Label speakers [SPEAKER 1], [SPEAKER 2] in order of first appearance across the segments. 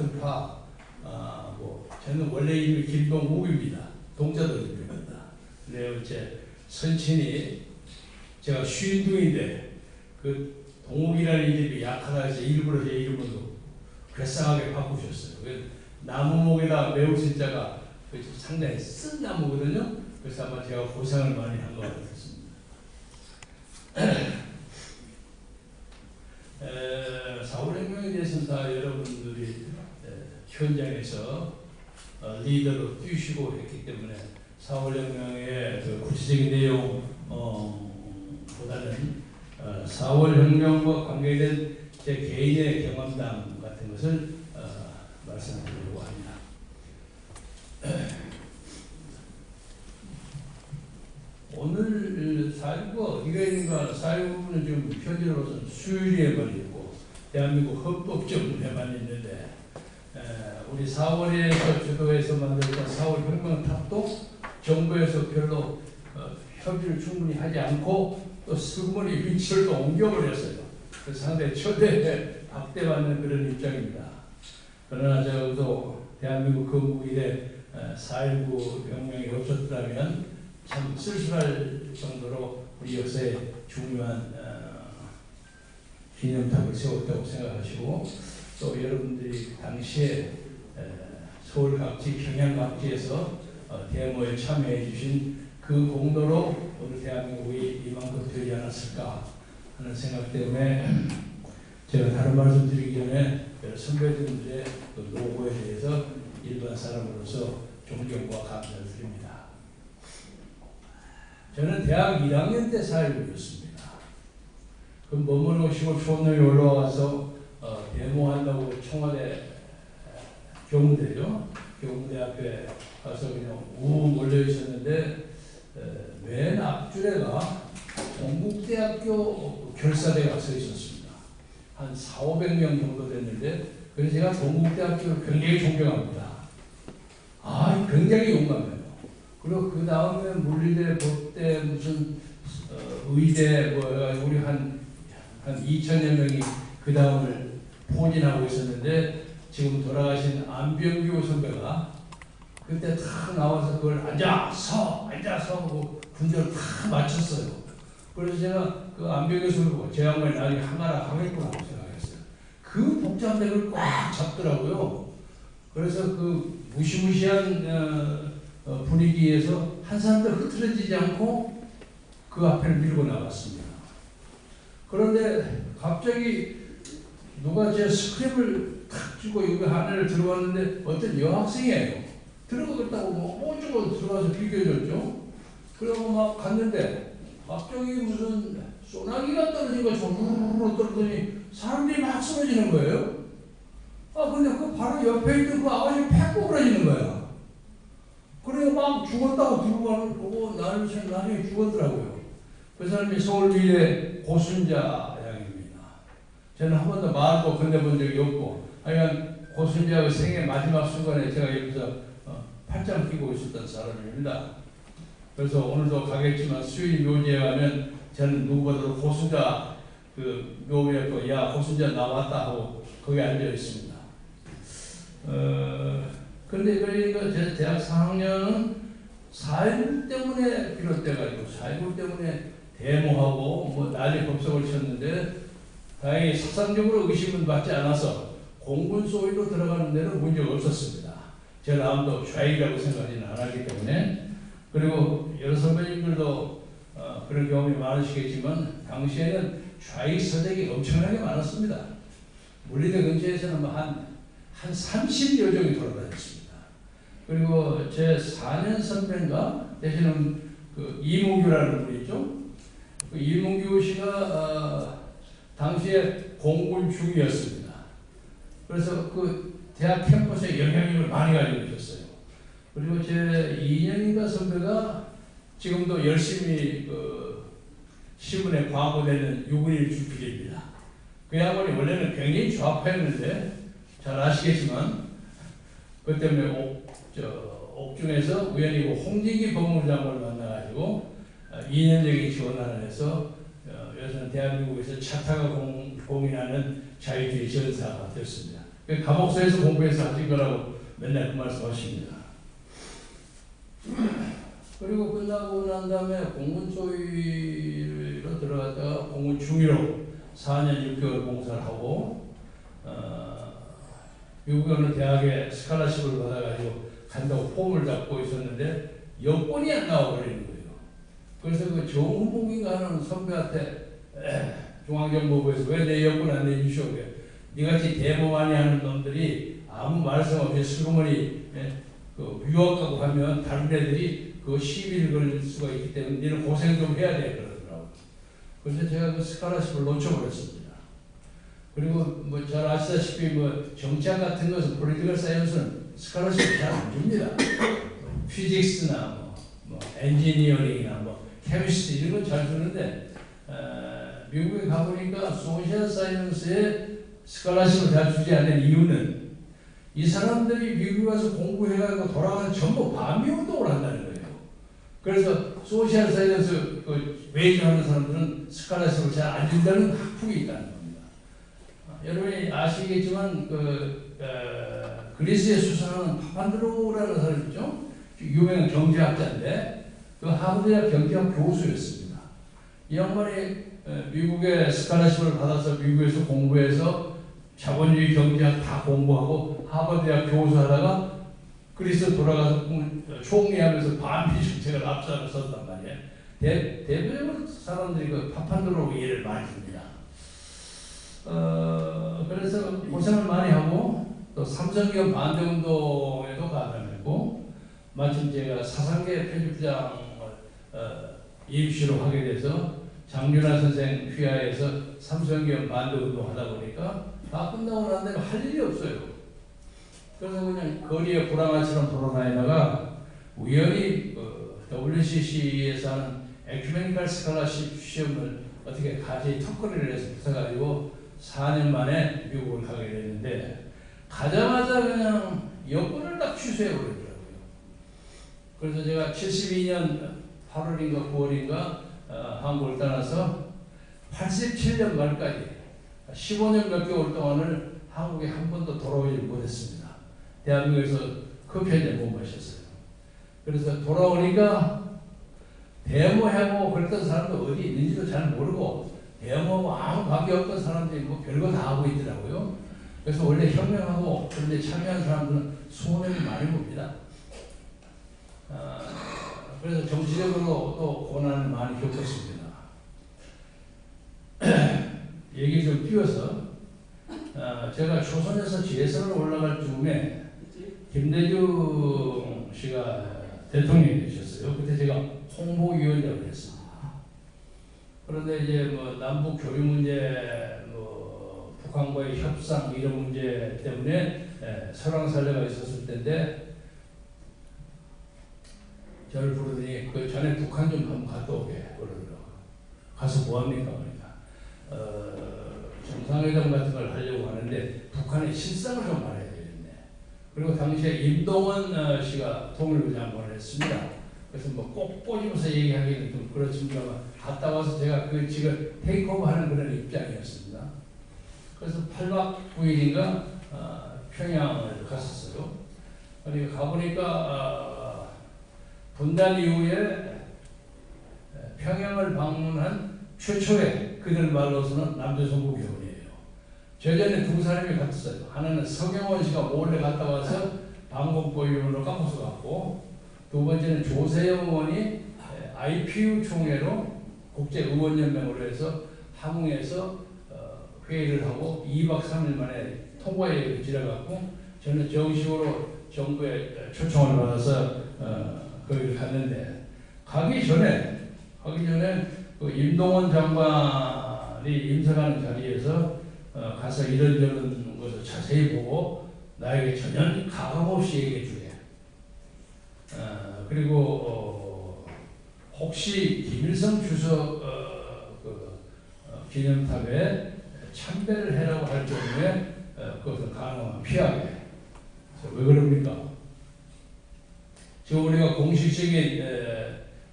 [SPEAKER 1] 같은 파, 저는 원래 이름이 김동욱입니다. 동자도 이름입니다. 근데 제 선친이 제가 쉰둥인데 그 동욱이라는 이름이 약하다 해서 일부러 제 이름으로 괴상하게 바꾸셨어요. 나무목에다 매우 진짜가 상당히 쓴 나무거든요. 그래서 아마 제가 고생을 많이 한 것 같습니다. 4.5 혁명에 대해서는 다 여러분들이 현장에서 리더로 뛰시고 했기 때문에 4.5 혁명의 그 구체적인 내용 보다는 4.5 혁명과 관계된 제 개인의 경험담 같은 것을 말씀드리려고 합니다. 오늘 4.19가 어디가 있는가? 4.19는 지금 현재로서는 수요일에만 있고 대한민국 헌법정문에만 있는데 우리 4월에서 주도해서 만들었던 4.5 혁명탑도 정부에서 별로 협의를 충분히 하지 않고 또 슬그머니 위치를 또 옮겨버렸어요. 그래서 상당히 초대에 박대받는 그런 입장입니다. 그러나 저도 대한민국 건국 이래 4.19 혁명이 없었다면 참 쓸쓸할 정도로 우리 역사에 중요한 기념탑을 세웠다고 생각하시고 또 여러분들이 당시에 서울 각지, 평양 각지에서 데모에 참여해 주신 그 공로로 오늘 대한민국이 이만큼 되지 않았을까 하는 생각 때문에 제가 다른 말씀 드리기 전에 선배님들의 그 노고에 대해서 일반 사람으로서 존경과 감사를 드립니다. 저는 대학 1학년 때 4.19였습니다. 그 머무르고 시골 초원동에 올라와서 데모한다고 청와대 경무대죠. 경무대 앞에 가서 그냥 우 몰려 있었는데 맨 앞줄에가 동국대학교 결사대가 서 있었습니다. 한 400~500명 정도 됐는데 그래서 제가 동국대학교를 굉장히 존경합니다. 굉장히 용감해요. 그리고 그 다음에 물리대, 법대, 무슨 의대 우리 한 2,000여 명이 그 다음을 포진하고 있었는데 지금 돌아가신 안병규 선배가 그때 탁 나와서 그걸 앉아 서 하고 분들을 탁 맞췄어요. 그래서 제가 그 안병규 선배 보고 제 양반이 나중에 한가락 하겠구나 하고 생각했어요. 그 복잡한 걸 꽉 잡더라고요. 그래서 그 무시무시한 분위기에서 한 사람도 흐트러지지 않고 그 앞을 밀고 나갔습니다. 그런데 갑자기 누가 제 스크랩을 탁 주고 여기 안을 들어갔는데 어떤 여학생이에요. 들어가겠다고 어쩌고 들어가서 비교해줬죠. 그러고 막 갔는데 갑자기 무슨 소나기가 떨어진 것처럼 우르르 떨어지더니 사람들이 막 쓰러지는 거예요. 근데 그 바로 옆에 있던 그 아가씨 팩 꼬부러지는 거야. 그래서 막 죽었다고 들고 가는 거고 나중에 죽었더라고요. 그 사람이 서울미래 고순자 양입니다. 저는 한 번도 말도 건네본 적이 없고 하여간 고순자의 생애 마지막 순간에 제가 여기서 팔짱 끼고 있었던 사람입니다. 그래서 오늘도 가겠지만 수요일 묘지에 가면 저는 누구보다도 고순자 그 묘에 또 야 고순자 나왔다 하고 거기 앉아 있습니다. 그런데 그러니까 제 대학 4학년은 4.19 때문에 비롯돼가지고 4.19 때문에 데모하고 난리 법석을 쳤는데 다행히 사상적으로 의심은 받지 않아서 공군 소위로 들어가는 데는 문제가 없었습니다. 제 마음도 좌익이라고 생각하지는 않았기 때문에. 그리고 여러 선배님들도 그런 경험이 많으시겠지만 당시에는 좌익 서적이 엄청나게 많았습니다. 물리대 근처에서는 한 30여 종이 돌아다녔습니다. 그리고 제 4년 선배인가 되시는 그 이문규라는 분이 있죠. 그 이문규 씨가 당시에 공군 중위였습니다. 그래서 그 대학 캠퍼스에 영향력을 많이 가지고 있었어요. 그리고 제 2년인가 선배가 지금도 열심히 그 신문에 광고되는 유근일 주필입니다. 그 양반이 원래는 굉장히 좌파였는데 잘 아시겠지만 그 때문에 옥중에서 우연히 홍진기 법무부 장관을 만나가지고 2년적인 지원안을 해서 요새는 대한민국에서 차타가 공인하는 자유주의 전사가 되었습니다. 감옥소에서 공부해서 하신 거라고 맨날 그 말씀하십니다. 그리고 끝나고 난 다음에 공군 소위로 들어갔다가 공군 중위로 4년 6개월 봉사를 하고 미국에 어느 대학에 스칼라십을 받아가지고 간다고 폼을 잡고 있었는데 여권이 안 나와버리는 거예요. 그래서 그 정훈복인가 하는 선배한테 중앙정보부에서 왜 내 여권 안 내주시오? 니같이 데모 많이 하는 놈들이 아무 말씀 없이 슬그머니 그 유학 가고 하면 다른 애들이 그 시비를 걸릴 수가 있기 때문에 니는 고생 좀 해야 돼 그러더라고요. 그래서 제가 그 스칼라십을 놓쳐버렸습니다. 그리고 뭐 잘 아시다시피 뭐 정치학 같은 것은 폴리티컬 사이언스는 스칼라십이 잘 안 줍니다. 피직스나 뭐 엔지니어링이나 뭐 케미스트리 이런 건 잘 주는데 미국에 가보니까 소셜 사이언스에 스칼라십을 잘 주지 않는 이유는 이 사람들이 미국에 가서 공부해가지고 돌아가는 전부 반미 운동을 한다는 거예요. 그래서 소셜 사이언스 그 메이저 하는 사람들은 스칼라십을 잘 안 준다는 학풍이 있다는 겁니다. 여러분이 아시겠지만 그리스의 수상은 파판드로라는 사람 있죠? 유명한 경제학자인데 그 하버드 대학 경제학 교수였습니다. 이 양반이 미국의 스칼라십을 받아서 미국에서 공부해서 자본주의 경제학 다 공부하고 하버드 대학 교수하다가 그리스 돌아가서 총리하면서 반피 정책을 앞서서 썼단 말이에요. 대부분 사람들이 그 파판드로 예를 많이 듭니다. 그래서 고생을 많이 하고 또 삼성기업 반대운동에도 가담했고 마침 제가 사상계 편집장을 임시로 하게 돼서 장윤아 선생 휘하에서 삼성기업 반대운동 하다 보니까 다 끝나고 난 다음에 할 일이 없어요. 그래서 그냥 거리에 불황아처럼 돌아다니다가 우연히 WCC에서 하는 에큐메니컬 스칼라십 시험을 어떻게 가지 턱걸이를 해서 붙어가지고 4년 만에 미국을 가게 됐는데 가자마자 그냥 여권을 딱 취소해버리더라고요. 그래서 제가 72년 8월인가 9월인가 한국을 떠나서 87년 말까지 15년 몇 개월 동안을 한국에 한 번도 돌아오지 못했습니다. 대한민국에서 커피 한 잔 못 마셨어요. 그래서 돌아오니까 데모하고 그랬던 사람도 어디 있는지도 잘 모르고 데모하고 아무 관계없던 사람들이 뭐 별거 다 하고 있더라고요. 그래서 원래 혁명하고 그런데 참여한 사람들은 소명이 많이 봅니다. 그래서 정치적으로 또 고난을 많이 겪었습니다. 얘기 좀 띄워서 제가 초선에서 지혜선으로 올라갈 즈음에 김대중 씨가 대통령이 되셨어요. 그때 제가 홍보위원장을 했습니다. 그런데 이제 뭐 남북 교류 문제, 뭐 북한과의 협상 이런 문제 때문에 설왕설래가 있었을 텐데 저를 부르더니 그 전에 북한 좀 한번 갔다 오게 그러더라고요. 가서 뭐 합니까? 그러니까 정상회담 같은 걸 하려고 하는데 북한의 실상을 좀 말해야 되겠네. 그리고 당시에 임동원 씨가 통일부 장관을 했습니다. 그래서 뭐 꼭 꼬집어서 얘기하기는 좀 그렇습니다만 갔다 와서 제가 그 직을 테이크오버 하는 그런 입장이었습니다. 그래서 8박 9일인가 평양을 갔었어요. 그러니까 가보니까 분단 이후에 평양을 방문한 최초의 그들 말로서는 남조선 국회의원이에요. 저 전에 두 사람이 갔어요. 하나는 서경원 씨가 몰래 갔다 와서 방공보위원으로 까고서 갔고 두 번째는 조세영 의원이 IPU 총회로 국제의원연맹으로 해서 함흥에서 회의를 하고 2박 3일 만에 통과회의를 지나갔고 저는 정식으로 정부의 초청을 받아서 거기를 갔는데 가기 전에 그 임동원 장관이 임석하는 자리에서 가서 이런저런 것을 자세히 보고 나에게 전혀 가감 없이 얘기해 주게. 그리고 혹시 김일성 주석 기념탑에 참배를 해라고 할 경우에 그것을 가능하면 피하게. 왜 그럽니까? 지금 우리가 공식적인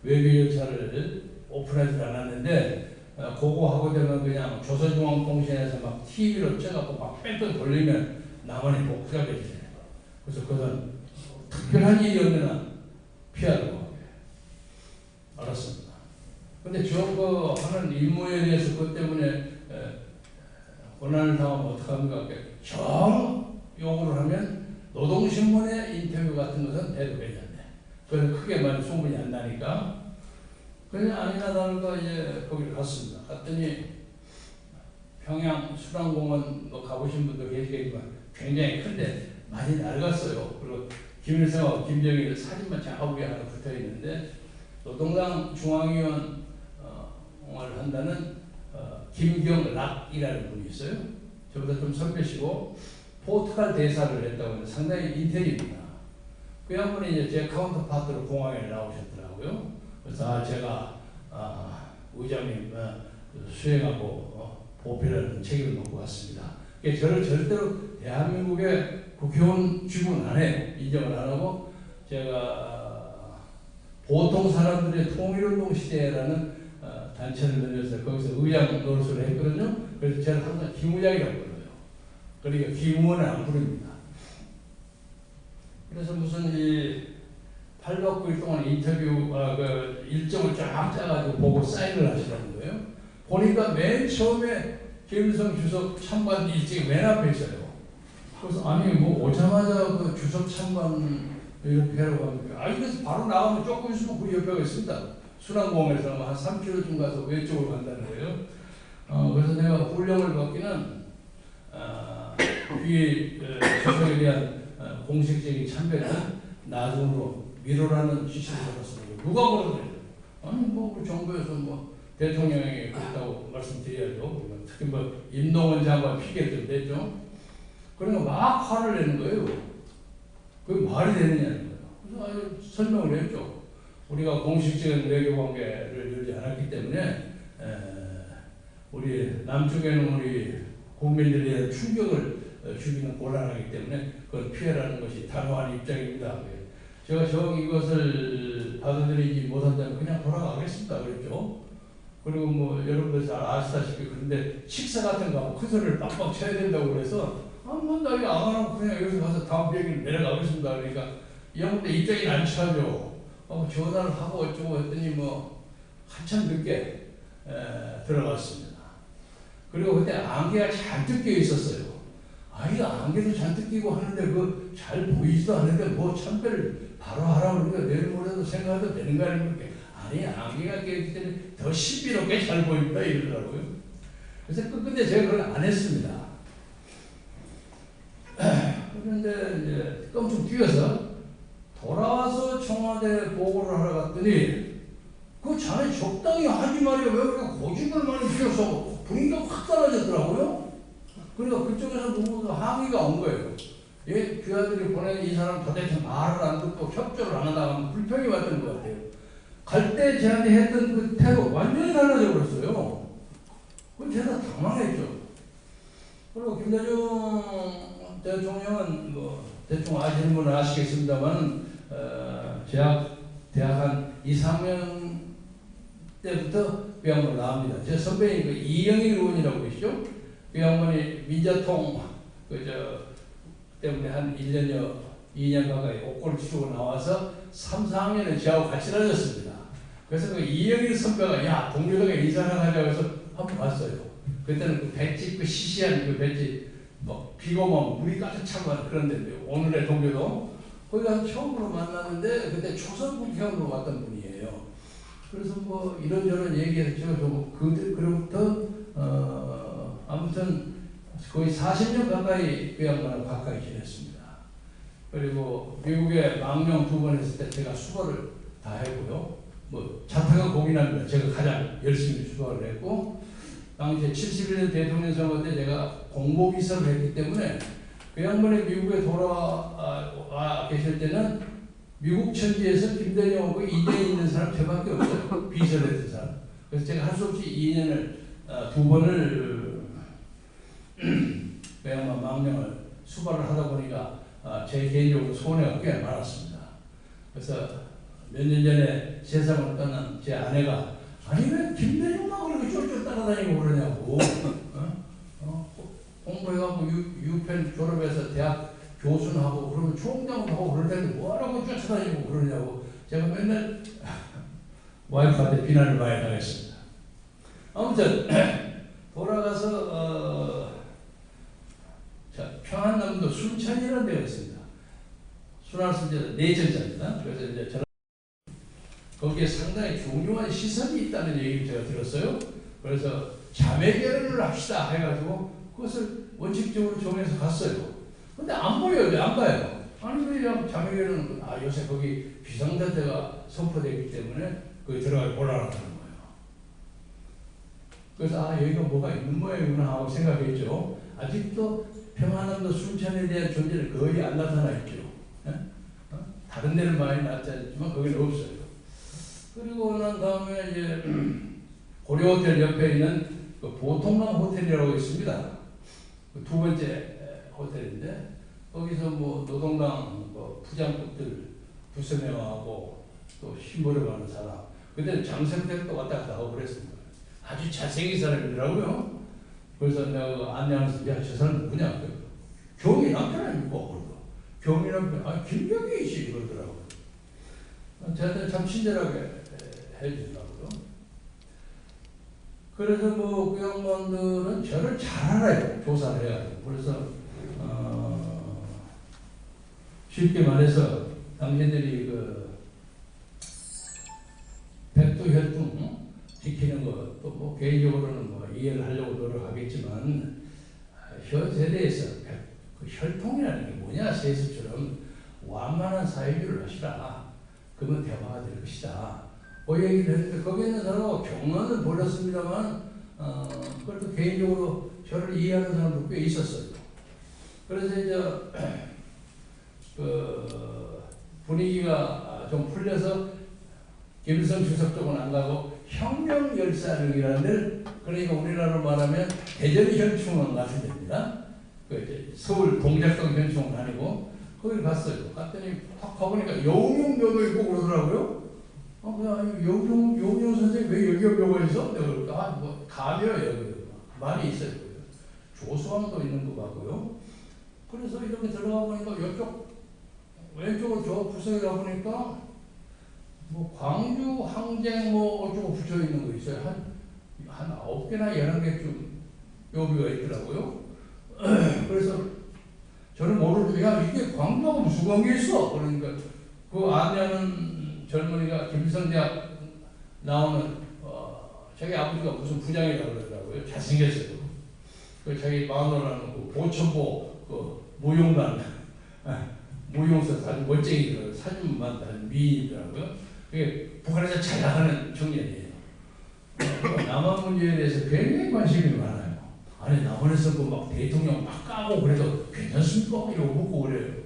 [SPEAKER 1] 외교열차를 오픈하지 않았는데 그거 하고 되면 그냥 조선중앙통신에서 막 TV로 쪄갖고 막 뺑뺑 돌리면 나만의 목표가 되잖아요. 그래서 그건 특별한 일이 없는 한 피하려고 알았습니다. 근데 저거 하는 임무에 대해서 그것 때문에 고난을 당하면 어떡합니까? 정 욕을 하면 노동신문의 인터뷰 같은 것은 해도 되잖아요. 그래서 크게 많이 소문이 안 나니까 그냥 아니나 다를까 이제 거기를 갔습니다. 갔더니 평양 수랑공원 뭐 가보신 분도 계시겠지만 굉장히 큰데 많이 낡았어요. 그리고 김일성하고 김정일 사진만 좌우에 하나 붙어 있는데 노동당 중앙위원을 한다는 김경락이라는 분이 있어요. 저보다 좀 선배시고 포르투갈 대사를 했다고 하는데 상당히 인텔리입니다. 그 양반이 이제 제 카운터파트로 공항에 나오셨더라고요. 그래서 제가 의장님 수행하고 보필하는 책임을 놓고 왔습니다. 저를 절대로 대한민국의 국회의원 취급은 안 해요. 인정을 안 하고 제가 보통 사람들의 통일운동 시대라는 단체를 늘려서 거기서 의장 노릇을 했거든요. 그래서 저는 항상 김의장이라고 불러요. 그러니까 김의원은 안 부릅니다. 그래서 무슨 이 8박 9일 동안 인터뷰 그 일정을 쫙 짜가지고 보고 사인을 하시라는 거예요. 보니까 맨 처음에 김일성 주석 참관 일정이 맨 앞에 있어요. 그래서 아니 뭐 오자마자 그 주석 참관 이렇게 하라고 합니까? 그래서 바로 나가면 조금 있으면 그 옆에가 있습니다. 순환공원에서 한 3km쯤 가서 왼쪽으로 간다는 거예요. 그래서 내가 훈령을 받기는 이 주석에 대한 공식적인 참배는 나중으로 미루라는 지시를 받았습니다. 누가 그러더래요? 아니 뭐 우리 정부에서 뭐 대통령이 그렇다고 말씀드려야죠. 특히 뭐 임동원 장관 피게 좀 됐죠. 그러니까 막 화를 내는 거예요. 그게 말이 되느냐는 거예요. 그래서 설명을 했죠. 우리가 공식적인 외교관계를 열지 않았기 때문에 우리 남쪽에는 우리 국민들에 대한 충격을 주기는 곤란하기 때문에 그걸 피해라는 것이 단호한 입장입니다. 제가 이것을 받아들이지 못한다면 그냥 돌아가겠습니다. 그랬죠. 그리고 뭐 여러분들 잘 아시다시피 그런데 식사 같은 거 하고 큰 소리를 빡빡 쳐야 된다고 그래서 나 이거 안 하고 그냥 여기서 가서 다음 비행기를 내려가겠습니다. 그러니까 이 형들 입장이 안 차죠. 전화를 하고 어쩌고 했더니 뭐 한참 늦게 들어갔습니다. 그리고 그때 안개가 잔뜩 껴 있었어요. 이 안개도 잔뜩 끼고 하는데 그 잘 보이지도 않는데 뭐 참배를 바로 하라고 그러니까 내일 모레도 생각해도 되는 거 아닙니까? 아니 안개가 껴있기 때문에 더 신비롭게 잘 보입니다 이러더라고요. 그래서 끝끝내 제가 그걸 안 했습니다. 그런데 이제 깜짝 뛰어서 돌아와서 청와대 보고를 하러 갔더니 그 자네 적당히 하지 말이야. 왜 그렇게 거짓말 많이 피워서 분위기가 확 달라졌더라고요. 그러니까 그쪽에서 누구도 항의가 온 거예요. 귀하들이 보낸 이 사람 도대체 말을 안 듣고 협조를 안 하다가 하면 불평이 왔던 것 같아요. 갈 때 저한테 했던 그 태도 완전히 달라져 버렸어요. 그건 제가 당황했죠. 그리고 김대중 대통령은 뭐 대충 아시는 분은 아시겠습니다만 대학 한 2, 3년 때부터 그 양반을 나옵니다. 제 선배님 그 이영일 의원이라고 계시죠? 그 양반이 민자통 때문에 한 1년여 2년 가까이 옥고를 치르고 나와서 3, 4학년에 저하고 같이 다녔습니다. 그래서 그 이영일 선배가 야 동료들에게 인사를 하자고 해서 한번 봤어요. 그때는 그 배지 그 시시한 그 배지 뭐 비가 오면 물이 가득 차고 하는 그런 데인데 오늘의 동료도 거기 가서 처음으로 만났는데 그때 초선 국회의원으로 왔던 분이에요. 그래서 뭐 이런저런 얘기해서 제가 좀 그로부터 아무튼 거의 40년 가까이 그 양반하고 가까이 지냈습니다. 그리고 미국에 망명 2번 했을 때 제가 수고를 다 했고요. 뭐 자타가 고민합니다. 제가 가장 열심히 수고를 했고 당시에 71년 대통령 선거 때 제가 공보비서를 했기 때문에 그 양반이 미국에 돌아와 계실 때는 미국 천지에서 김대중하고 인연이 있는 사람 저밖에 없어요. 비서를 했던 사람. 그래서 제가 할 수 없이 2년을 2번을 그 양반 망명을 수발을 하다 보니까 제 개인적으로 손해가 꽤 많았습니다. 그래서 몇 년 전에 세상을 떠난 제 아내가 아니 왜 김대중만 그렇게 쫄쫄 따라다니고 그러냐고 공부해가고 유펜 졸업해서 대학 교수는 하고 그러면 총장도 하고 그럴 텐데 뭐하라고 쫓아다니고 그러냐고 제가 맨날 와이프한테 비난을 많이 당했습니다. 아무튼 돌아가서 평안남도 순천이라는 데가 있습니다. 순환순천 내전자입니다. 그래서 이제 저는 거기에 상당히 중요한 시설이 있다는 얘기를 제가 들었어요. 그래서 자매 결혼을 합시다 해가지고 그것을 원칙적으로 정해서 갔어요. 근데 안 보여요. 왜 안 가요? 아니 왜 자매 결혼은 요새 거기 비상사태가 선포되기 때문에 거기 들어가기 곤란하다는 거예요. 그래서 여기가 뭐가 있는 모양이구나 하고 생각했죠. 아직도 평안남도 순천에 대한 존재는 거의 안 나타나 있죠. 다른 데는 많이 나타났지만 거기는 없어요. 그리고 난 다음에 이제 고려호텔 옆에 있는 그 보통남 호텔이라고 있습니다. 그 두 번째 호텔인데 거기서 뭐 노동당 뭐 부장급들 두세 명하고 또 신보러 가는 사람 그때는 장성택도 왔다 갔다 하고 그랬습니다. 아주 잘생긴 사람이더라고요. 그래서 내가 안내하면서 야 저 사람 누구냐 경희 남편 아닙니까? 경희 남편 김경희 씨 그러더라고요. 저한테 참 친절하게 해주더라고요. 그래서 뭐 그 양반들은 저를 잘 알아요. 조사를 해가지고. 그래서 쉽게 말해서 당신들이 그 백두혈통 지키는 것 또 뭐 개인적으로는 뭐 이해를 하려고 노력하겠지만 현 세대에서 그 혈통이라는 게 뭐냐 세수처럼 완만한 사회주의를 하시라. 그러면 대화가 될 것이다. 그 얘기를 했는데 거기에 있는 사람하고 경험은 벌였습니다만 그래도 개인적으로 저를 이해하는 사람도 꽤 있었어요. 그래서 이제 그 분위기가 좀 풀려서 김일성 주석 쪽은 안 가고 혁명열사릉이라는 데를 그러니까 우리나라로 말하면 대전 현충원 같은 데입니다. 그 이제 서울 동작동 현충원 아니고 거기를 갔어요. 갔더니 딱 가보니까 여운용묘도 있고 그러더라고요. 그냥 여운용 선생님 왜 여기 묘가 있어? 내가 그러니까 뭐 가묘예요. 많이 있어요. 조수왕도 있는 것 같고요. 그래서 이렇게 들어가 보니까 이쪽 왼쪽으로 저 구석에 가보니까 뭐 광주 항쟁 뭐 어쩌고 붙여 있는 거 있어요. 한 9개나 11개쯤 묘비가 있더라고요. 그래서 저는 모르고 야 이게 광주하고 무슨 관계 있어? 그러니까 그 안내하는 젊은이가 김일성대학 나오는 자기 아버지가 무슨 부장이라고 그러더라고요. 잘생겼어요. 그 자기 마누라는 그 보천보 그 무용단 무용사 아주 멋쟁이더라고요. 사진만 다 미인이더라고요. 그게 북한에서 잘 나가는 청년이에요. 남한 문제에 대해서 굉장히 관심이 많아요. 아니 남한에서 그 막 대통령 막 까고 그래도 괜찮습니까? 이러고 묻고 그래요.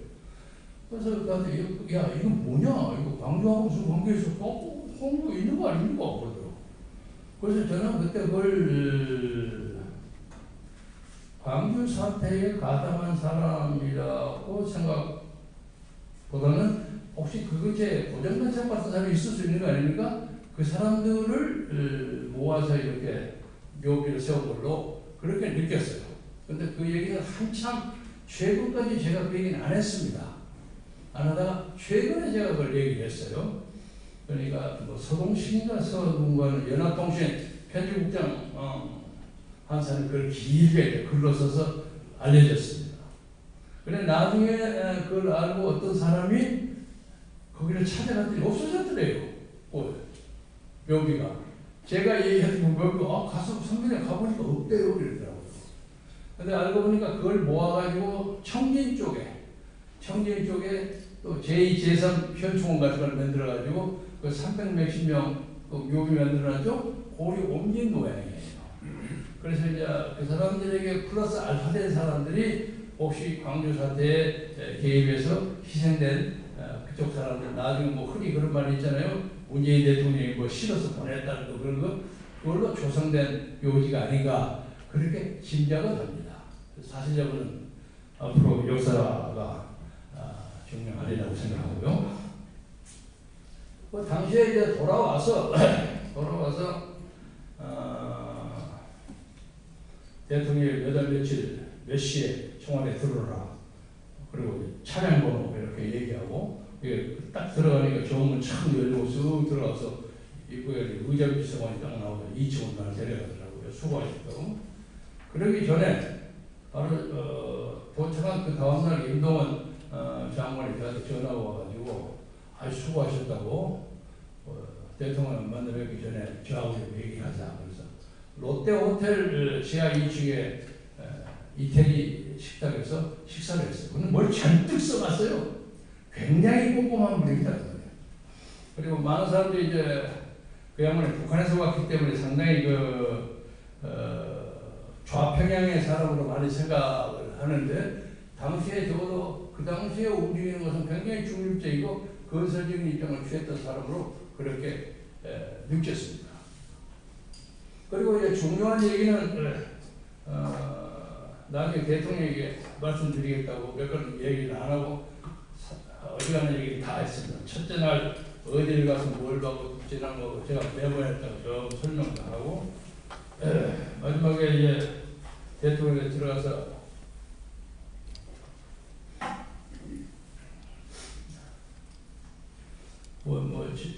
[SPEAKER 1] 그래서 나한테 야 이거 뭐냐? 이거 광주하고 무슨 관계 있어? 홍보 있는 거 아닙니까? 그러더라고. 그래서 저는 그때 그걸 광주 사태에 가담한 사람이라고 생각보다는 혹시 그것에 고정관찰 같은 사람이 있을 수 있는 거 아닙니까? 그 사람들을 모아서 이렇게 묘비를 세운 걸로 그렇게 느꼈어요. 근데 그 얘기는 한참 최근까지 제가 그 얘기는 안 했습니다. 안 하다가 최근에 제가 그걸 얘기를 했어요. 그러니까 뭐 서동식인가 서문관은 연합통신 편집국장 한 사람이 그걸 길게 글로 써서 알려졌습니다. 그래 나중에 그걸 알고 어떤 사람이 거기를 찾아갔더니 없어졌더래요. 묘비가. 제가 얘기했던 거 가서 선배님 가보니까 없대요. 이러더라고요. 근데 알고 보니까 그걸 모아가지고 청진 쪽에 또 제2, 제3 현충원 같은 걸 만들어가지고 그 300몇십 명 그 묘비 만들어놨죠? 거기 옮긴 모양이에요. 그래서 이제 그 사람들에게 플러스 알파 된 사람들이 혹시 광주 사태에 개입해서 희생된 그쪽 사람들 나중에 뭐 흔히 그런 말이 있잖아요. 문재인 대통령이 뭐 실어서 보냈다는 거 그런 거 그걸로 조성된 묘지가 아닌가 그렇게 짐작은 합니다. 사실적으로는 앞으로 역사가 증명하리라고 생각하고요. 그 당시에 이제 돌아와서 대통령이 몇 달 며칠 몇 시에 청와대 들어오라. 그리고 차량 번호 이렇게 얘기하고 딱 들어가니까 정문 창 열고 쑥 들어가서 입구에 의자 비서관이 딱 나오고 2층으로 날 데려가더라고요. 수고하셨다고. 그러기 전에 바로 도착한 그 다음날 임동원 장관이 저한테 전화가 와가지고 아주 수고하셨다고 대통령 만나 뵙기 전에 저하고 얘기하자. 그래서 롯데호텔 지하 2층에 이태리 식당에서 식사를 했어요. 그는 뭘 잔뜩 써갔어요. 굉장히 꼼꼼한 분입니다. 그리고 많은 사람들이 이제 그 양반이 북한에서 왔기 때문에 상당히 좌평양의 사람으로 많이 생각을 하는데 당시에 적어도 그 당시에 움직이는 것은 굉장히 중립적이고 건설적인 입장을 취했던 사람으로 그렇게 느꼈습니다. 그리고 이제 중요한 얘기는 나중에 대통령에게 말씀드리겠다고 몇 번 얘기를 안 하고 어지간한 얘기를 다 했습니다. 첫째 날 어디를 가서 뭘 하고 지난 거고 제가 메모했다고 좀 설명도 하고 마지막에 이제 대통령에 들어가서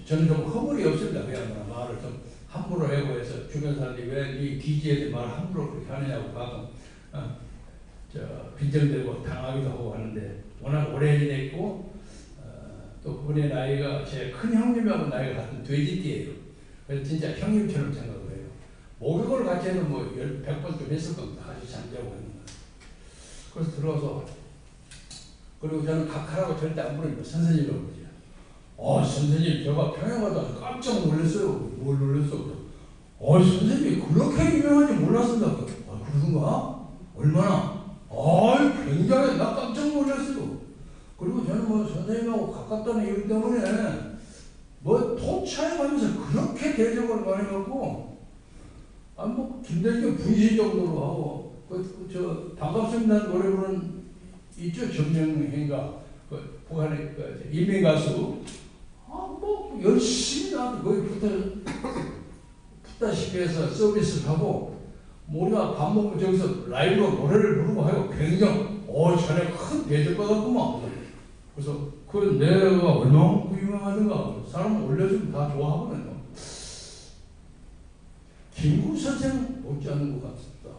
[SPEAKER 1] 저는 좀 허물이 없습니다. 그냥 말을 좀 함부로 하고 해서 주변 사람들이 왜 이 DJ한테 말 함부로 그렇게 하느냐고 가끔 빈정되고 당하기도 하고 하는데 워낙 오래 지냈고 또 그분의 나이가 제 큰 형님하고 나이가 같은 돼지띠예요. 그래서 진짜 형님처럼 생각을 해요. 목욕을 같이 해도 뭐 100번쯤 했을 겁니다. 같이 잠자고 하는 거. 그래서 들어와서 그리고 저는 각하라고 절대 안 부릅니다. 선생님이라고 그러죠. 선생님 제가 평양 가다 깜짝 놀랐어요. 뭘 놀랐어? 선생님이 그렇게 유명한지 몰랐습니다. 그러던가? 얼마나? 굉장히 나 깜짝 놀랐어요. 그리고 저는 뭐 선생님하고 가깝다는 이유 때문에 뭐 통차에 가면서 그렇게 대접을 많이 받고 뭐 김대중 분시 정도로 하고 저 반갑습니다 노래 부르는 있죠 정명행가 북한의 인민 가수 뭐 열심히 나한테 거의 붙다시피 해서 서비스를 하고 우리가 밥 먹고 저기서 라이브로 노래를 부르고 하고 굉장히 전에 큰 대접받았구만. 그래서 그 내가 얼마나 유명하던가 사람은 올려주면 다 좋아하거든요. 김구 선생 못지않은 것 같습니다.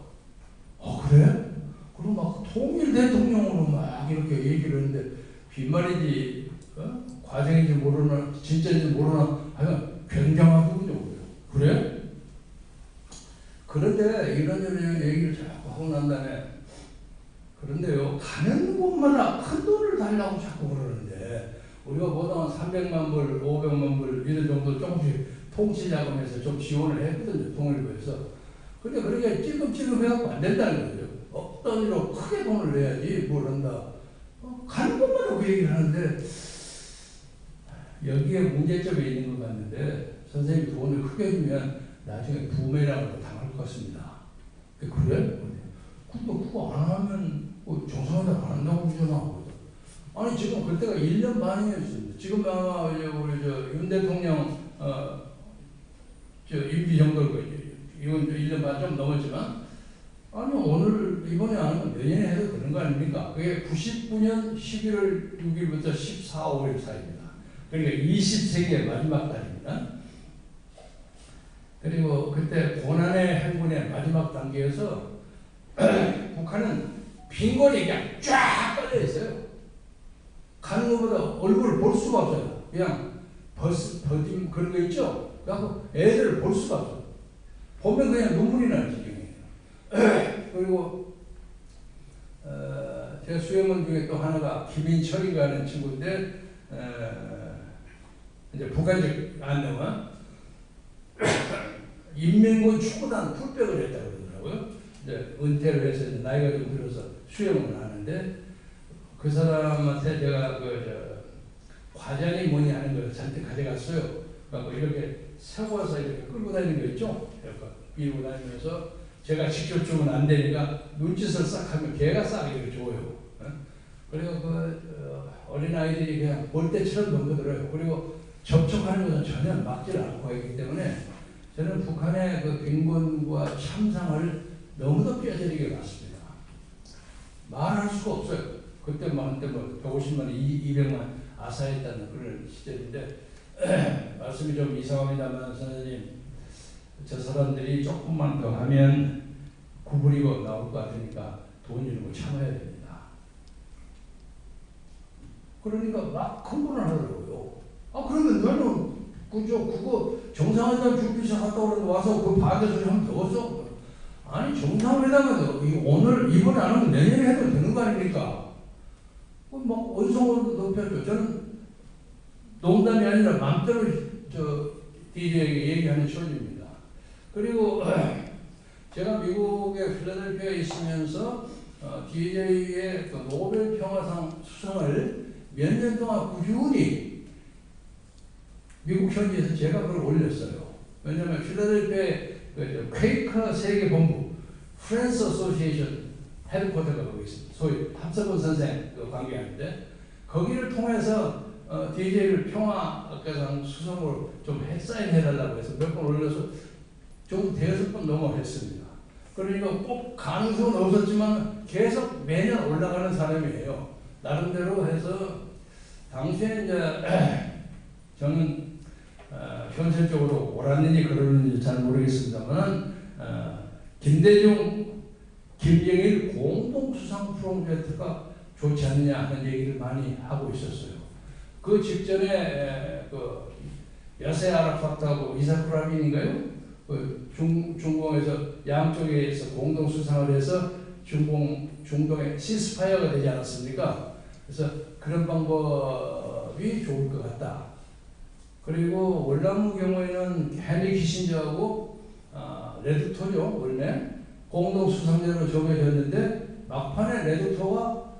[SPEAKER 1] 그래? 그럼 막 통일 대통령으로 막 이렇게 얘기를 했는데 빈말인지 과정인지 모르나 진짜인지 모르나 하여간 굉장하더군요. 그래? 그런데 이런 얘기를 자꾸 하고 난 다음에 그런데요 가는 곳마다 큰 돈을 달라고 자꾸 그러는데 우리가 보통 300만 불, 500만 불 이런 정도 조금씩 통치자금에서 좀 지원을 했거든요. 통일부에서. 근데 그렇게 찔끔찔끔 해갖고 안 된다는 거죠. 어떤 일로 크게 돈을 내야지 뭘 한다. 가는 곳마다 그 얘기를 하는데 여기에 문제점이 있는 것 같는데 선생님이 돈을 크게 주면 나중에 부메랑으로 당할 것 같습니다. 그래? 근데 그거 안 하면 정상화를 안 한다고 그러잖아. 아니 지금 그때가 1년 반이었습니다. 지금 아마 우리 윤 대통령 임기 정도 이건 1년 반 좀 넘었지만 아니 오늘 이번에 안 하면 내년에 해도 되는 거 아닙니까? 그게 99년 11월 6일부터 14, 5일 사이입니다. 그러니까 20세기의 마지막 달입니다. 그리고 그때 고난의 행군의 마지막 단계에서 북한은 빈곤이 그냥 쫙 깔려 있어요. 가는 것보다 얼굴을 볼 수가 없어요. 그냥 버팀 그런 거 있죠? 그래서 애들을 볼 수가 없어요. 보면 그냥 눈물이 나는 지경이에요. 그리고 제가 수행원 중에 또 하나가 김인철이가 하는 친구인데 이제 북한적 안내원 인민군 축구단 풀백을 했다고 그러더라고요. 이제 은퇴를 해서 이제 나이가 좀 들어서 수행을 하는데 그 사람한테 제가 과장이 뭐니 하는 걸 잔뜩 가져갔어요. 그래서 이렇게 세워서 이렇게 끌고 다니는 거 있죠? 이렇게 밀고 다니면서 제가 직접 주면 안 되니까 눈짓을 싹 하면 걔가 싹 이렇게 줘요. 그리고 어린아이들이 그냥 볼 때처럼 넘겨들어요. 그리고 접촉하는 것은 전혀 막지를 않고 있기 때문에 저는 북한의 그 빈곤과 참상을 너무도 뼈저리게 봤습니다. 말할 수가 없어요. 그때 한때 150만, 200만 아사했다는 그런 시절인데 말씀이 좀 이상합니다만 선생님, 저 사람들이 조금만 더 하면 구부리고 나올 것 같으니까 돈 이런 거 참아야 됩니다. 그러니까 막 흥분을 하더라고요. 그러면 너는 그거 정상회담 준비서 갔다 오는데 와서 그 반대 소리 하면 되겠어? 아니, 정상회담은 오늘 이번에 안 하면 내년에 해도 되는 거 아닙니까? 막 언성을 높였죠. 저는 농담이 아니라 마음대로 DJ에게 얘기하는 처지입니다. 그리고 제가 미국의 필라델피아에 있으면서 DJ의 그 노벨 평화상 수상을 몇 년 동안 꾸준히 미국 현지에서 제가 그걸 올렸어요. 왜냐하면 필라델피아의 그 퀘이커 세계본부 프렌스 어소시에이션 헤드쿼터가 거기 있습니다. 소위 함서본 선생 그 관계하는데 거기를 통해서 DJ를 평화상 수상으로 좀 사인해달라고 해서 몇 번 올려서 좀 대여섯 번 넘어했습니다. 그러니까 꼭 가능성은 없었지만 계속 매년 올라가는 사람이에요. 나름대로 해서 당시에 이제 저는 현실적으로 옳았는지 그러는지 잘 모르겠습니다만 김대중, 김정일 공동수상 프로젝트가 좋지 않느냐 하는 얘기를 많이 하고 있었어요. 그 직전에 그 야세 아라파트하고 이사크 라빈인가요? 그 중공에서 양쪽에서 공동 수상을 해서 중동에 시스파이어가 되지 않았습니까? 그래서 그런 방법이 좋을 것 같다. 그리고 월남의 경우에는 헨리 키신저하고 레드토죠, 원래 공동 수상자로 정해졌는데 막판에 레드토가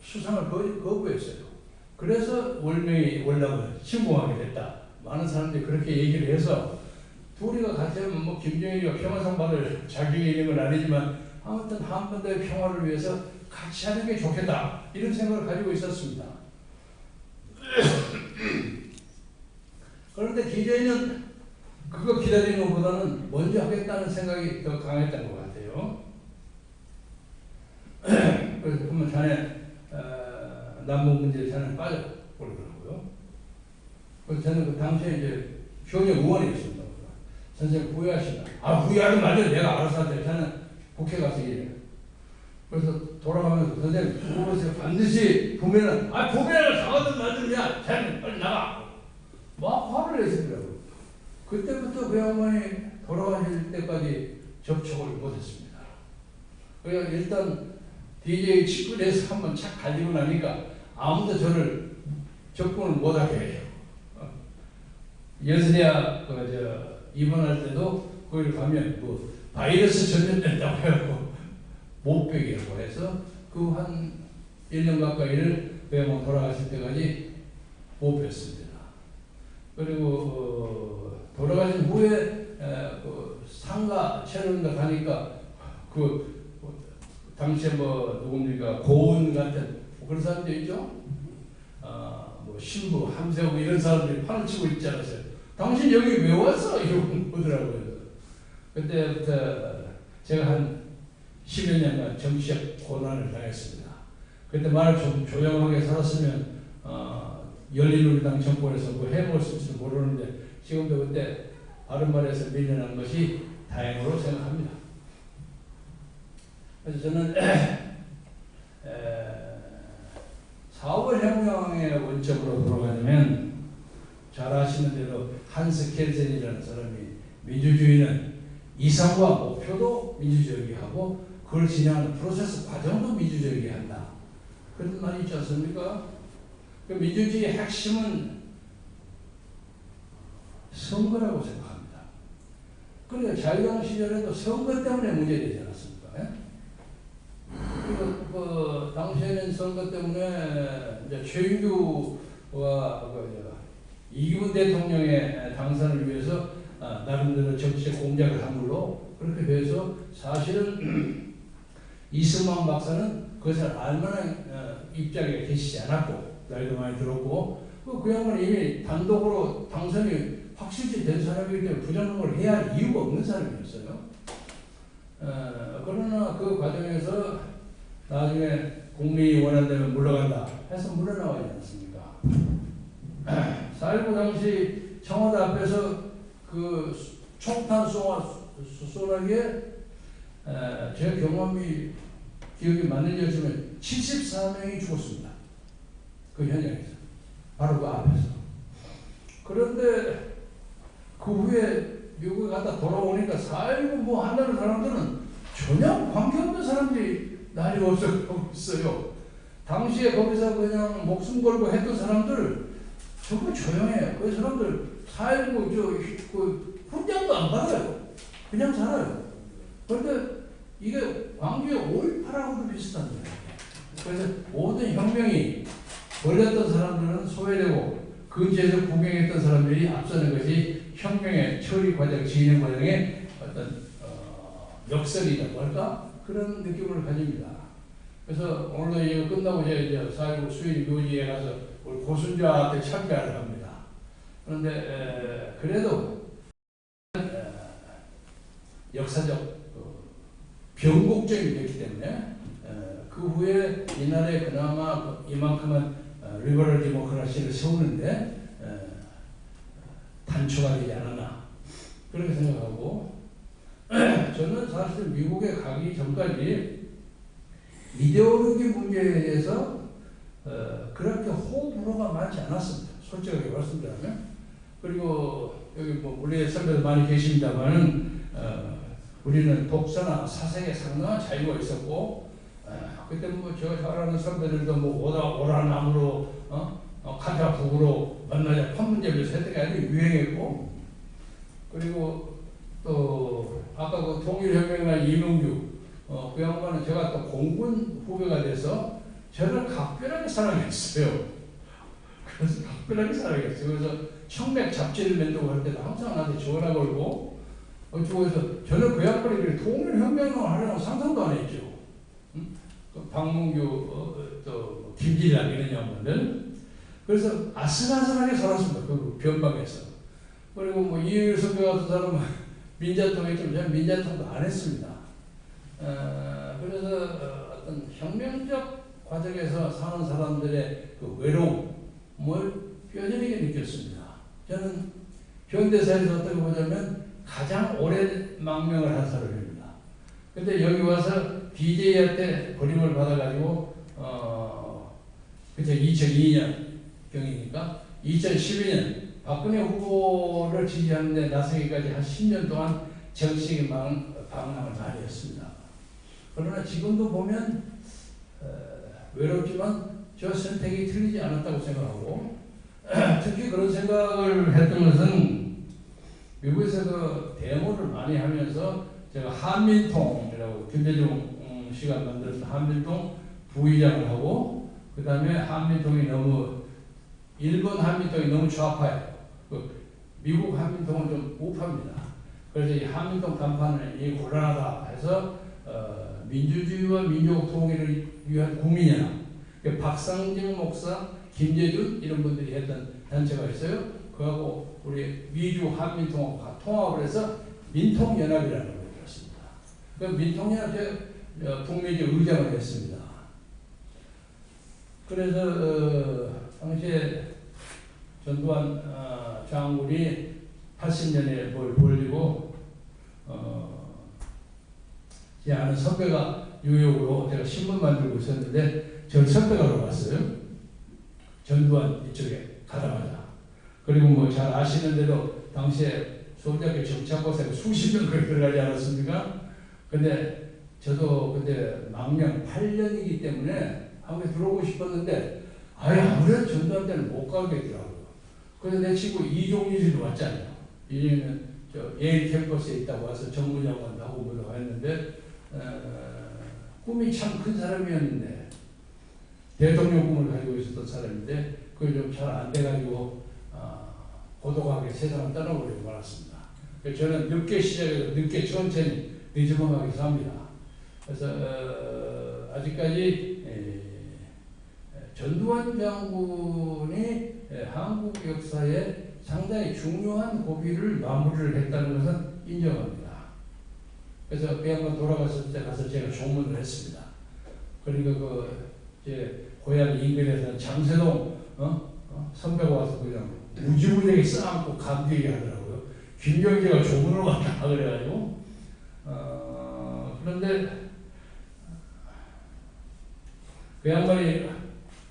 [SPEAKER 1] 수상을 거부했어요. 그래서 월남을 침공하게 됐다. 많은 사람들이 그렇게 얘기를 해서 둘이가 같이 하면 김정일이가 평화상 받을 자격이 있는 건 아니지만 아무튼 한반도의 평화를 위해서 같이 하는 게 좋겠다. 이런 생각을 가지고 있었습니다. 그런데 DJ는 그거 기다리는 것보다는 먼저 하겠다는 생각이 더 강했던 것 같아요. 그래서 그러면 자네 남북 문제에 자네 빠져버리더라고요. 그래서 저는 그 당시에 이제 현역 의원이었습니다. 선생님 후회하신다. 후회하든 말든 내가 알아서 할때 저는 국회 가서 일해요. 그래서 돌아가면서 선생님 그것에 반드시 부면은 부면을 사거든 말든야 자네 빨리 나가. 막 화를 내시더라고요. 그때부터 그 양반이 돌아가실 때까지 접촉을 못했습니다. 그러니까 일단 DJ 측근에서 한번 착 갈리고 나니까 아무도 저를 접근을 못하게 해요. 연세대학 입원할 때도 거기를 가면 바이러스 전염된다고 해갖고 못 뵈게 하고 해서 그 한 1년 가까이를 그 양반 돌아가실 때까지 못 뵀습니다. 그리고 돌아가신 후에 상가 체험인가 가니까 당시에 누굽니까 고은 같은 그런 사람들 있죠. 신부 함세하고 이런 사람들이 판을 치고 있지 않았어요. 당신 여기 왜 왔어? 이러고 보더라고요. 그때부터 제가 한 10여 년간 정치적 고난을 당했습니다. 그때 말을 좀 조용하게 살았으면 열린우리당 정권에서 해먹었을지도 모르는데 지금도 그때 바른말에서 밀려난 것이 다행으로 생각합니다. 그래서 저는 4월 혁명의 원칙으로 돌아가려면 잘 아시는 대로 한스 켈센이라는 사람이 민주주의는 이상과 목표도 민주적이게 하고 그걸 진행하는 프로세스 과정도 민주적이게 한다. 그런 말이 있지 않습니까? 그 민주주의의 핵심은 선거라고 생각합니다. 그러니까 자유당 시절에도 선거 때문에 문제되지 않았습니까? 그리고 당시에는 선거 때문에 이제 최윤규와 이기문 대통령의 당선을 위해서 나름대로 정치적 공작을 한 걸로 그렇게 돼서 사실은 이승만 박사는 그것을 알만한 입장에 계시지 않았고 나이도 많이 들었고 그 양반은 이미 단독으로 당선이 확실시 된 사람이기 때문에 부정을 해야 할 이유가 없는 사람이었어요. 그러나 그 과정에서 나중에 국민이 원한다면 물러간다 해서 물러나와야 않습니까? 4.19 당시 청와대 앞에서 그 총탄 쏘나기에 제 경험이 기억이 맞는지였지만 74명이 죽었습니다. 그 현장에서. 바로 그 앞에서. 그런데 그 후에 미국에 갔다 돌아오니까 4.19 뭐 한다는 사람들은 전혀 관계없는 사람들이 날이 없어요. 당시에 거기서 그냥 목숨 걸고 했던 사람들 정말 조용해요. 그 사람들 4.19 그 훈장도 안 받아요. 그냥 살아요. 그런데 이게 광주의 5.18하고도 비슷한 거예요. 그래서 모든 혁명이 벌렸던 사람들은 소외되고 근처에서 구경했던 사람들이 앞서는 것이 혁명의 처리 과정, 진행 과정의 어떤 역설이라고 할까? 그런 느낌을 가집니다. 그래서 오늘도 이거 끝나고 이제 4.19 수일 묘지에 가서 우리 고순자한테 참배를 합니다. 그런데 그래도 역사적 변곡점이 됐기 때문에 그 후에 이날에 그나마 이만큼은 리버럴 디모크라시를 세우는데 단초가 되지 않았나 그렇게 생각하고 저는 사실 미국에 가기 전까지 이데올로기 문제에 대해서 그렇게 호불호가 많지 않았습니다. 솔직하게 말씀드리면. 그리고 여기 뭐 우리 선배들 많이 계십니다만은 우리는 독서나 사색에 상당한 자유가 있었고 그때 뭐 제가 잘 아는 선배들도 뭐 오라나무로 카자북으로 만나자 판문점에서 했던 게 아주 유행했고 그리고 또 아까 그 통일혁명이나 이명규 그 양반은 제가 또 공군 후배가 돼서 저를 각별하게 사랑했어요. 그래서 각별하게 사랑했어요. 그래서 청맥 잡지를 낸다고 할 때도 항상 나한테 전화 걸고 어쩌고 해서 저는 그 양반이 통일혁명을 하려고 상상도 안 했죠. 응? 박문규 또 김진락 이런 양반들 그래서 아슬아슬하게 살았습니다. 그 변방에서. 그리고 뭐 이율 선배 같은 사람은 민자통 했지만 저는 민자통도 안 했습니다. 그래서 어떤 혁명적 과정에서 사는 사람들의 그 외로움을 뼈저리게 느꼈습니다. 저는 현대사에서 어떻게 보자면 가장 오랜 망명을 한 사람입니다. 근데 여기 와서 DJ한테 버림을 받아가지고 그때 2002년 경이니까 2012년 박근혜 후보를 지지하는데 나서기까지 한 10년 동안 정치적인 방황을 많이 했습니다. 그러나 지금도 보면 외롭지만 저 선택이 틀리지 않았다고 생각하고 특히 그런 생각을 했던 것은 미국에서 그 데모를 많이 하면서 제가 한민통이라고 김대중 씨가 만들어서 한민통 부의장을 하고 그 다음에 한민통이 너무 일본 한민통이 너무 좌파예요. 미국 한민통은 좀 우파입니다. 그래서 이 한민통 간판을 이 곤란하다 해서 민주주의와 민족 통일을 위한 국민연합 박상정 목사, 김재준 이런 분들이 했던 단체가 있어요. 그하고 우리 미주 한민통하고 통합을 해서 민통연합이라는 걸 들었습니다. 그 민통연합에 북미주 의장을 했습니다. 그래서 당시에 전두환 장군이 80년에 뭘 벌리고 제 아는 선배가 뉴욕으로 제가 신문 만들고 있었는데 전 선배가 왔어요. 전두환 이쪽에 가자마자. 그리고 뭐 잘 아시는 대로 당시에 서울대학교 정치학과에 수십 명 그렇게 들어가지 않았습니까? 근데 저도 그때 망명 8년이기 때문에 한국에 들어오고 싶었는데 아무래도 전두환 때는 못 가겠더라고요. 그래서 내 친구 이종일이도 왔잖아요. 이종일은 저 예일 캠퍼스에 있다고 와서 정무장관도 하고 뭐라고 했는데 꿈이 참 큰 사람이었는데 대통령 꿈을 가지고 있었던 사람인데 그게 좀 잘 안 돼가지고 고독하게 세상을 떠나버리고 말았습니다. 그래서 저는 늦게 시작해서 늦게 천천히 늦어가게 삽니다. 그래서 아직까지 전두환 장군이 한국 역사에 상당히 중요한 고비를 마무리를 했다는 것은 인정합니다. 그래서 그 양반 돌아갔을 때 가서 제가 조문을 했습니다. 그러니까 이제 고향 인근에서는 장세동 선배가 와서 그냥 무지무지하게 쌓아놓고 감기 하더라고요. 김경재가 조문을 왔다 그래가지고 그런데 그 양반이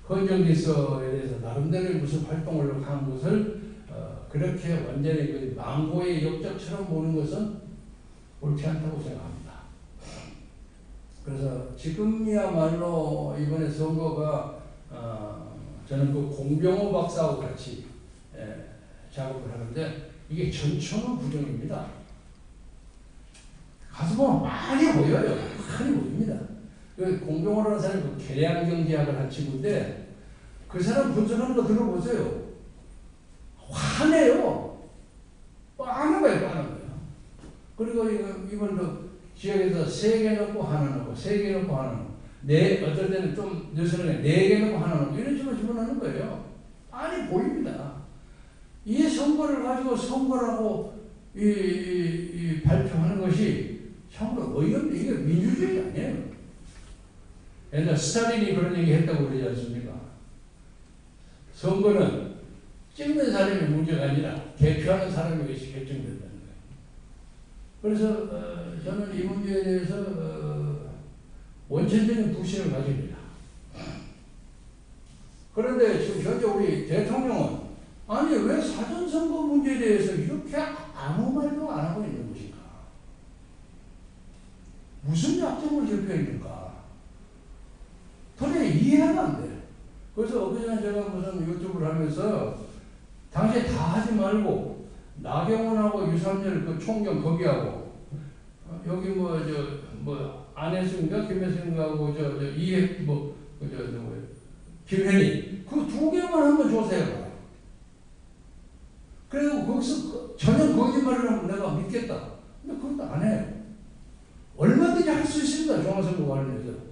[SPEAKER 1] 헌정질서에 대해서 나름대로 무슨 활동을 한 것을 그렇게 완전히 그 망고의 역적처럼 보는 것은 옳지 않다고 생각합니다. 그래서 지금이야말로 이번에 선거가 저는 그 공병호 박사하고 같이 작업을 하는데 이게 전천후 부정입니다. 가서 보면 많이 보여요. 많이 보입니다. 공병호라는 사람이 그 계량경제학을 한 친구인데 그 사람 분석하는 거 들어보세요. 화내요. 빠는 거예요. 빠는 거예요. 그리고 이번 지역에서 3개 넣고 하나 넣고 3개 넣고 하나 넣고 어떨 때는 좀 늦으면 4개 넣고 하나 넣고 이런 식으로 집어넣는 거예요. 많이 보입니다. 이 선거를 가지고 선거라고 발표하는 것이 참으로 어이없는 이게 민주주의 아니에요. 옛날 스탈린이 그런 얘기 했다고 그러지 않습니까? 선거는 찍는 사람이 문제가 아니라 개표하는 사람이 것이 결정된다는 거예요. 그래서 저는 이 문제에 대해서 원천적인 불신을 가집니다. 그런데 지금 현재 우리 대통령은 아니 왜 사전선거 문제에 대해서 이렇게 아무 말도 안 하고 있는 것인가? 무슨 약점을 접해 있는가? 도저히 이해가 안 돼. 그래서 엊그제 제가 무슨 유튜브를 하면서 당시에 다 하지 말고 나경원하고 유삼열 그 총경 거기하고 여기 안혜수인가 김혜수인가하고 김현희 그 2개만 한번 조사해봐. 그리고 거기서 전혀 거짓말을 하면 내가 믿겠다. 근데 그것도 안 해요. 얼마든지 할 수 있습니다. 중앙선거 관련해서.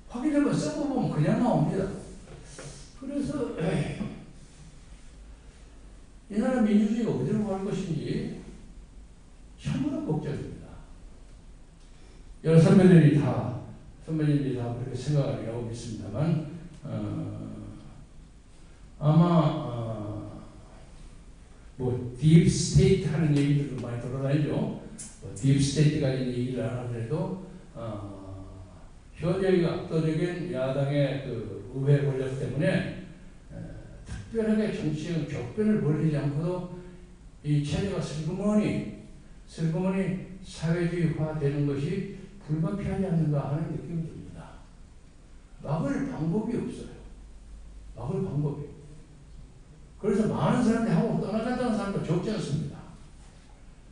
[SPEAKER 1] 확인해보면 써보면 그냥 나옵니다. 그래서 이 나라 민주주의가 어디로 갈 것인지 참으로 걱정입니다. 여러 선배님들이 다 그렇게 생각하리라고 믿습니다만 아마 딥스테이트 하는 얘기들도 많이 돌아다니죠. 딥스테이트가 있는 얘기를 안 하더라도 현재의 압도적인 야당의 그 의회 권력 때문에 특별하게 정치적 격변을 벌이지 않고도 이 체제가 슬그머니 사회주의화 되는 것이 불가피하지 않는가 하는 느낌이 듭니다. 막을 방법이 없어요. 막을 방법이. 그래서 많은 사람들이 한국 떠나간다는 사람도 적지 않습니다.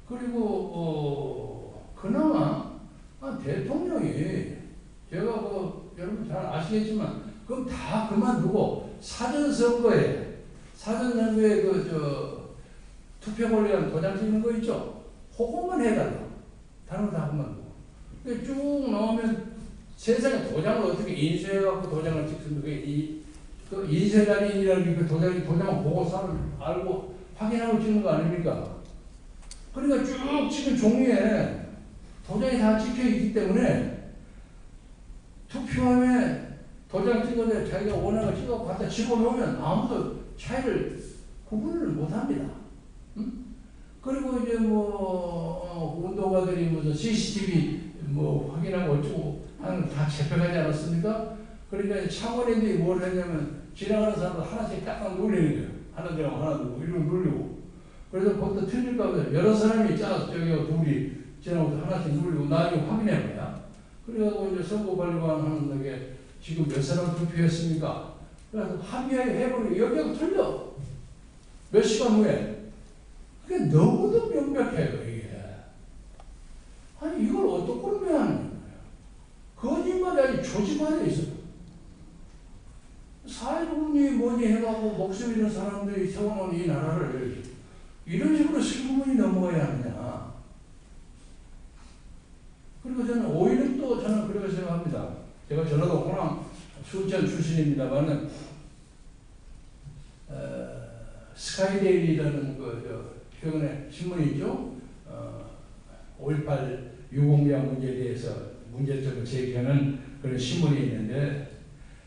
[SPEAKER 1] 그리고 그나마 대통령이 제가 여러분 잘 아시겠지만 그럼 다 그만두고 사전선거에 투표 권리라는 도장 찍는 거 있죠? 그것만 해달라. 다른 거 다 그만두고. 쭉 나오면 세상에 도장을 어떻게 인쇄해갖고 도장을 찍습니까? 그 인쇄단인이라는 그 도장을 보고 사람을 알고 확인하고 찍는 거 아닙니까? 그러니까 쭉 찍은 종이에 도장이 다 찍혀 있기 때문에 투표함에 도장 찍은데 자기가 원하는 거 찍어 갖다 집어넣으면 아무도 차이를 구분을 못 합니다. 응? 그리고 이제 운동가들이 무슨 CCTV 확인하고 어쩌고 하는 다 잡혀가지 않았습니까? 그러니까 창원인들이 뭘 했냐면 지나가는 사람들 하나씩 딱딱 눌리는 거예요. 하나 들어가면 하나 누르고 이러고 누르고. 그래서 거기서 틀릴까 보다 여러 사람이 짜서 둘이 지나가면서 하나씩 누르고 나중에 확인해 봐야. 그래가지고 이제 선거관리관 하는 게 지금 몇 사람 투표했습니까? 그래서 합의해보니 여기하고 틀려. 몇 시간 후에. 그게 너무도 명백해요, 이게. 아니, 이걸 어떻게 그러면 하는 거예요? 거짓말이 아주 조직화되어 있어요. 사회분이 뭐니 해가지고 목숨 잃은 사람들이 세워놓은 이 나라를 이런 식으로 슬그머니 넘어가야 하느냐. 그리고 저는 오히려 또 저는 그렇게 생각합니다. 제가 전라도 호남 순천 출신입니다만은 스카이데일리라는 최근에 신문이 있죠. 5.18 유공자 문제에 대해서 문제점을 제기하는 그런 신문이 있는데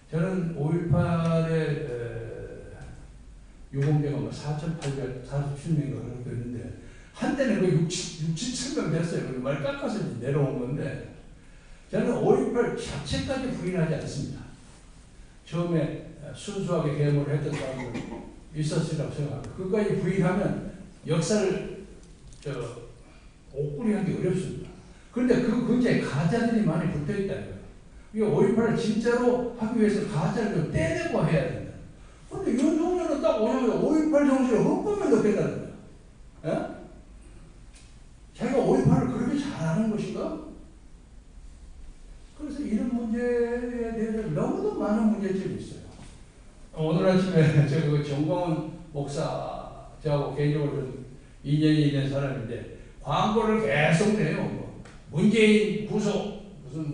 [SPEAKER 1] 저는 5.18에 유공자가 뭐 4,847명인가 그랬는데 한때는 그 6, 7천 명 됐어요. 말 깎아서 내려온 건데 저는 5.18 자체까지 부인하지 않습니다. 처음에 순수하게 계엄을 했던 사람들 있었으라고 생각합니다. 그까지 부인하면 역사를 옥구리하기 어렵습니다. 그런데 그 근처에 가짜들이 많이 붙어있다는 거예요. 이 5.18을 진짜로 하기 위해서 가짜를 좀 떼내고 해야 된다. 그런데 윤석열은 딱 오자마자 5.18 정신을 헛보면 넣겠다는 거예요. 예? 자기가 5.18을 그렇게 잘하는 것인가? 그래서 이런 문제에 대해서 너무도 많은 문제점이 있어요. 오늘 아침에 제가 그 정광훈 목사 저하고 개인적으로 좀 인연이 있는 사람인데 광고를 계속 내요. 뭐 문재인 구속, 무슨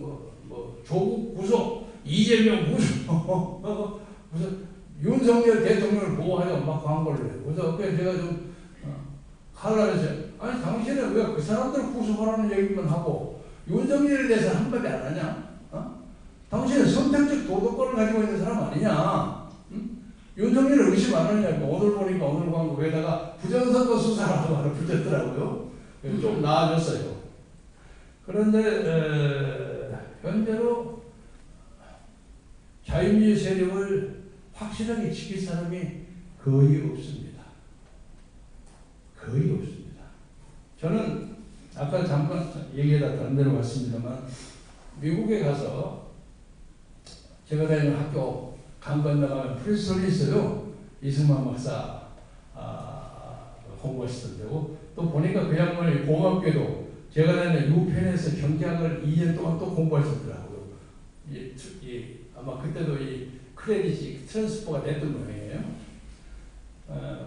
[SPEAKER 1] 조국 구속, 이재명 구속, 무슨 윤석열 대통령을 보호하자고 막 광고를 해요. 그래서 그때 제가 좀 칼라면서 아니 당신은 왜 그 사람들을 구속하라는 얘기만 하고 윤석열에 대해서 한마디 안 하냐? 당신은 선택적 도덕권을 가지고 있는 사람 아니냐? 윤석열을 의심 안 하냐고. 오늘 보니까 오늘 광고에다가 부정선거 수사라고 하나 붙였더라고요. 좀 나아졌어요. 그런데 현재로 자유민주 세력을 확실하게 지킬 사람이 거의 없습니다. 거의 없습니다. 저는 아까 잠깐 얘기하다 다른 데로 갔습니다만 미국에 가서 제가 다니는 학교 강 건너가면 프린스턴이 있어요. 이승만 박사 공부하시던 데고 또 보니까 그 양반이 공학교도 제가 다니는 유펜에서 경제학을 2년 동안 또 공부하셨더라고요. 아마 그때도 이 크레딧이 트랜스퍼가 됐던 모양이에요.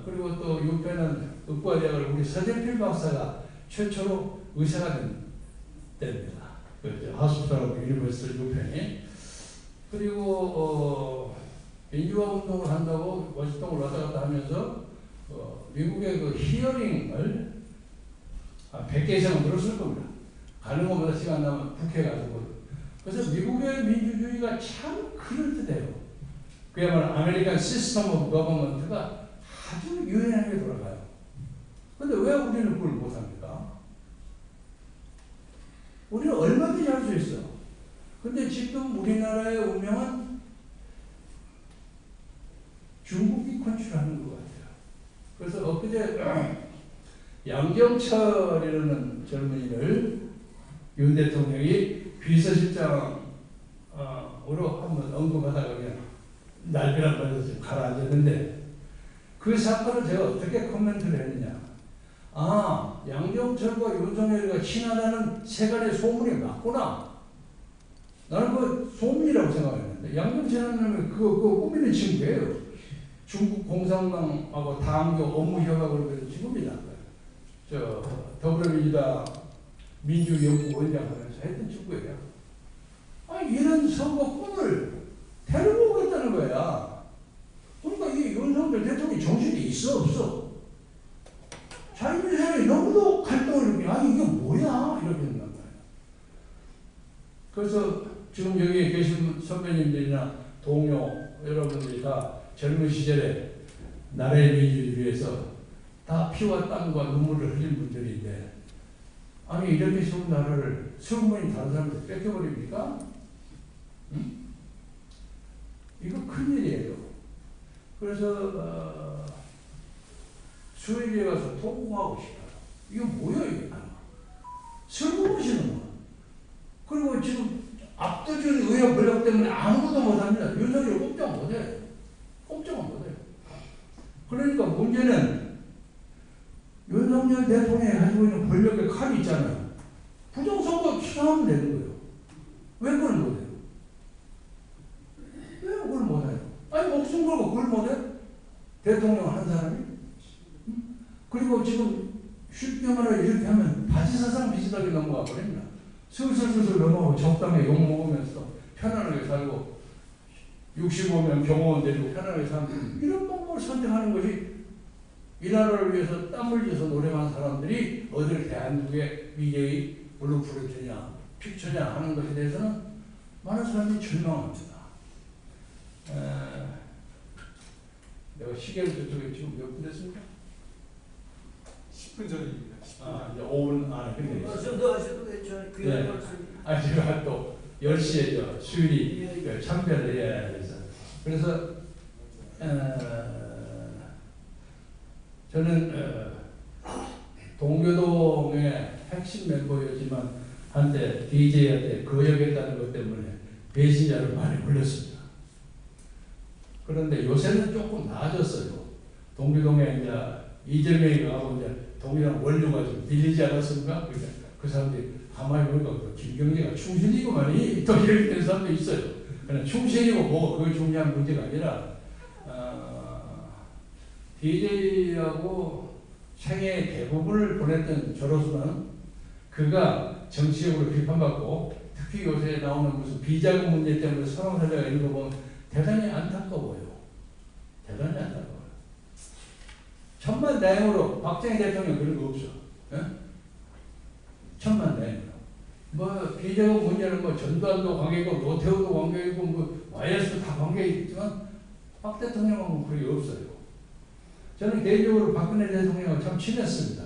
[SPEAKER 1] 그리고 또 유펜은 의과대학을 우리 서재필 박사가 최초로 의사가 된 때입니다. 하스피탈 유니버시티 유펜이. 그리고 민주화 운동을 한다고 워싱턴을 왔다 갔다 하면서 미국의 그 히어링을 100개 이상은 들었을 겁니다. 가는 것보다 시간 나면 국회 가서 그래서 미국의 민주주의가 참 그럴듯해요. 그야말로 아메리칸 시스템 오브 거버먼트가 아주 유연하게 돌아가요. 그런데 왜 우리는 그걸 못합니까? 우리는 얼마든지 할 수 있어. 근데 지금 우리나라의 운명은 중국이 컨트롤하는 것 같아요. 그래서 엊그제 양정철이라는 젊은이를 윤 대통령이 비서실장으로 한번 언급하다가 그냥 날벼락 맞아서 지금 가라앉았는데 그 사건을 제가 어떻게 코멘트를 했느냐. 양정철과 윤석열이가 친하다는 세간의 소문이 맞구나. 나는 그 소문이라고 생각했는데 양정철은 그거 꾸미는 친구예요. 중국 공산당하고 당교 업무 협약을 그래서 지금이다. 더불어민주당 민주연구원장 하면서 했던 친구예요. 이런 선거꾼을 데리고 오겠다는 거야. 그러니까 이 윤석열 대통령이 정신이 있어 없어? 자유민주당이 너무도 갈등을 이렇게 이게 뭐야? 이렇게 된단 말이야. 그래서 지금 여기 계신 선배님들이나 동료 여러분들이 다 젊은 시절에 나라의 민주주의를 위해서 다 피와 땀과 눈물을 흘린 분들인데 이렇게 좋은 나라를 승무원이 다른 사람한테 뺏겨버립니까? 응? 이거 큰일이에요. 그래서 수의리에 가서 통곡하고 싶어요. 이거 뭐야 이게? 슬퍼보시는 거. 그리고 지금 압도적인 의회 권력 때문에 아무것도 못합니다. 윤석열 꼼짝 못해. 꼼짝은 못해요. 그러니까 문제는 윤석열 대통령이 가지고 있는 권력의 칼이 있잖아요. 부정선거 추진하면 되는 거예요. 왜 그걸 못해요? 왜 그걸 못해요? 목숨 걸고 그걸 못해? 대통령 한 사람이? 그리고 지금 쉽게 말해 이렇게 하면 바지사상 비슷하게 넘어가 버립니다. 슬슬 넘어가고 적당히 욕먹으면서 편안하게 살고 65명 경호원 데리고 편안하게 사는 이런 방법을 선택하는 것이 이 나라를 위해서 땀 흘려서 노력한 사람들이 어딜 대한민국의 미래의 블루프린트냐 픽처냐 하는 것에 대해서는 많은 사람들이 절망합니다. 내가 시계를 저쪽에 지금 몇 분 됐습니까?
[SPEAKER 2] 10분 전입니다. 10분
[SPEAKER 1] 이제 5분 안에 끝내겠습니다.
[SPEAKER 3] 하셔도 하셔도 괜찮아요. 그
[SPEAKER 1] 네.
[SPEAKER 3] 말씀.
[SPEAKER 1] 제가 또 10시에 수요일이 참배를 해야 돼서. 그래서 저는 동교동의 핵심 멤버였지만 한때 DJ한테 거역했다는 것 때문에 배신자를 많이 불렸습니다. 그런데 요새는 조금 나아졌어요. 동교동에 이제 이재명이 가고 이제 동이랑 원료가 좀 밀리지 않았습니까? 그 사람들이 가만히 보니까 김경재가 충신이고만이 또 이렇게 된 사람도 있어요. 그냥 충신이고 뭐가 그게 중요한 문제가 아니라 DJ하고 생애 대부분을 보냈던 저로서는 그가 정치적으로 비판받고 특히 요새 나오는 무슨 비자금 문제 때문에 사망사자가 있는 거 보면 대단히 안타까워요. 대단히 안타까워요. 천만다행으로 박정희 대통령 그런 거 없어. 예? 천만다행으로. 뭐 비자금 문제는 뭐 전두환도 관계있고 노태우도 관계있고 뭐 YS도 다 관계있지만 박 대통령은 그게 없어요. 저는 개인적으로 박근혜 대통령과 참 친했습니다.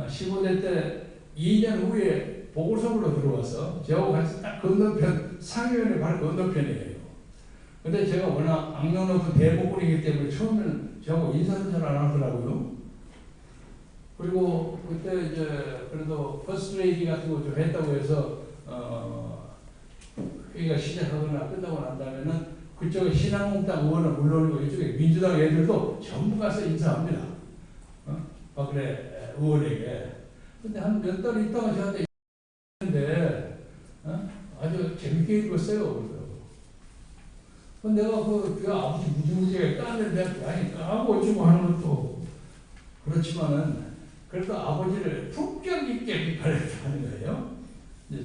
[SPEAKER 1] 15대 때 2년 후에 보궐선거로 들어와서 저하고 같이 딱 건너편 상위원회 바로 건너편이에요. 근데 제가 워낙 악명 높은 대목군이기 때문에 처음에는 저하고 인사도 잘 안 하더라고요. 그리고 그때 이제 그래도 퍼스트레이디 같은 거 좀 했다고 해서 회의가 시작하거나 끝나고 난 다음에는 그쪽에 신한국당 의원은 물론이고 이쪽에 민주당 애들도 전부 가서 인사합니다. 박근혜 의원에게. 근데 한 몇 달 있다가 저한테 했는데 아주 재밌게 읽었어요. 내가 그 아버지 무지무지하게 까는데 아니 까고 어쩌고 하는 것도 그렇지만은 그래도 아버지를 품격 있게 비판했다는 거예요.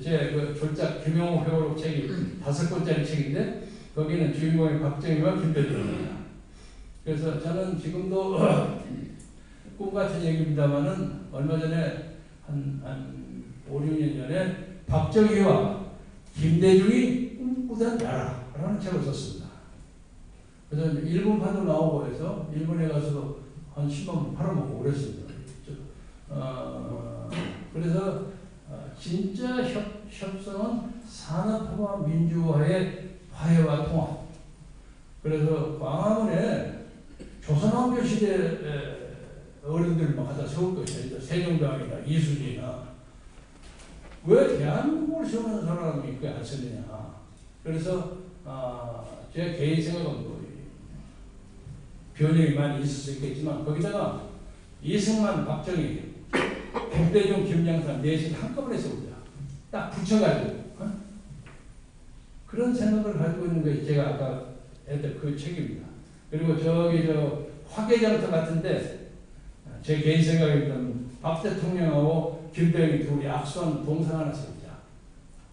[SPEAKER 1] 제 그 졸작 김영호 회고록 책이 5권짜리 책인데 거기는 주인공이 박정희와 김대중입니다. 그래서 저는 지금도 꿈 같은 얘기입니다만은 얼마 전에 한 5, 6년 전에 박정희와 김대중이 꿈꾸던 나라라는 책을 썼습니다. 그래서 일본판도 나오고 해서 일본에 가서도 한 10만 원 팔아먹고 그랬습니다. 그래서 진짜 협상은 산업화와 민주화의 화해와 통합. 그래서 광화문에 조선왕조 시대 어른들만 갖다 세울 것이야. 세종대왕이나 이순이나. 왜 대한민국을 세우는 사람이 그게 안 쓰느냐. 그래서 제 개인 생각은 뭐 변형이 많이 있을 수 있겠지만 거기다가 이승만, 박정희, 김대중, 김영삼 넷이 한꺼번에 세우자. 딱 붙여가지고 그런 생각을 가지고 있는 게 제가 아까 했던 그 책입니다. 그리고 저기 화개장터 같은데 제 개인 생각입니다. 박 대통령하고 김대중이 둘이 악수한 동상 하나 세우자.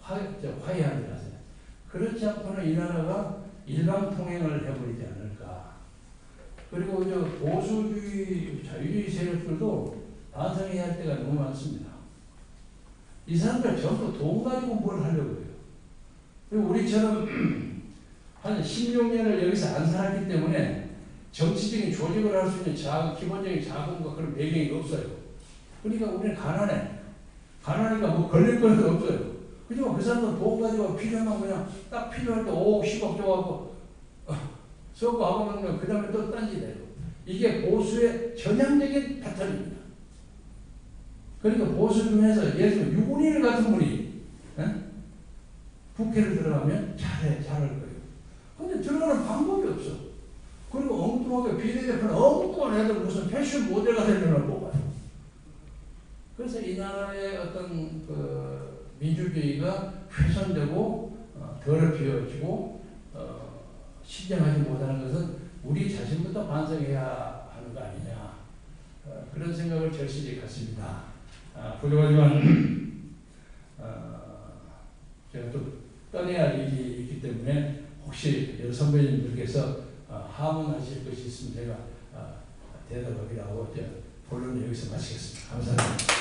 [SPEAKER 1] 화해하는 데 가서. 그렇지 않고는 이 나라가 일방통행을 해버리지 않을까. 그리고 보수주의, 자유주의 세력들도 반성해야 할 때가 너무 많습니다. 이 사람들 전부 돈 가지고 뭘 하려고 해요. 그리고 우리처럼 한 16년을 여기서 안 살았기 때문에 정치적인 조직을 할 수 있는 기본적인 자금과 그런 배경이 없어요. 그러니까 우리는 가난해. 가난하니까 뭐 걸릴 것도 없어요. 그지만 그 사람은 돈 가지고 필요하면 그냥 딱 필요할 때 5억, 10억 줘가지고 쏘고 하고 나면 그 다음에 또 딴짓해요. 이게 보수의 전향적인 패턴입니다. 그러니까 보수 중에서 예를 들어 유군일 같은 분이 국회를 들어가면 잘할 거예요. 근데 들어가는 방법이 없어. 그리고 엉뚱하게 비례대표는 엉뚱한 애들 무슨 패션 모델가 되려고 뽑아요. 그래서 이 나라의 어떤 그 민주주의가 훼손되고 더럽혀지고 신장하지 못하는 것은 우리 자신부터 반성해야 하는 거 아니냐. 그런 생각을 절실히 갖습니다. 부족하지만 제가 또 떠내야 할 일이 있기 때문에 혹시 여러 선배님들께서 하문하실 것이 있으면 제가 대답하기로 하고 본론을 여기서 마치겠습니다. 감사합니다.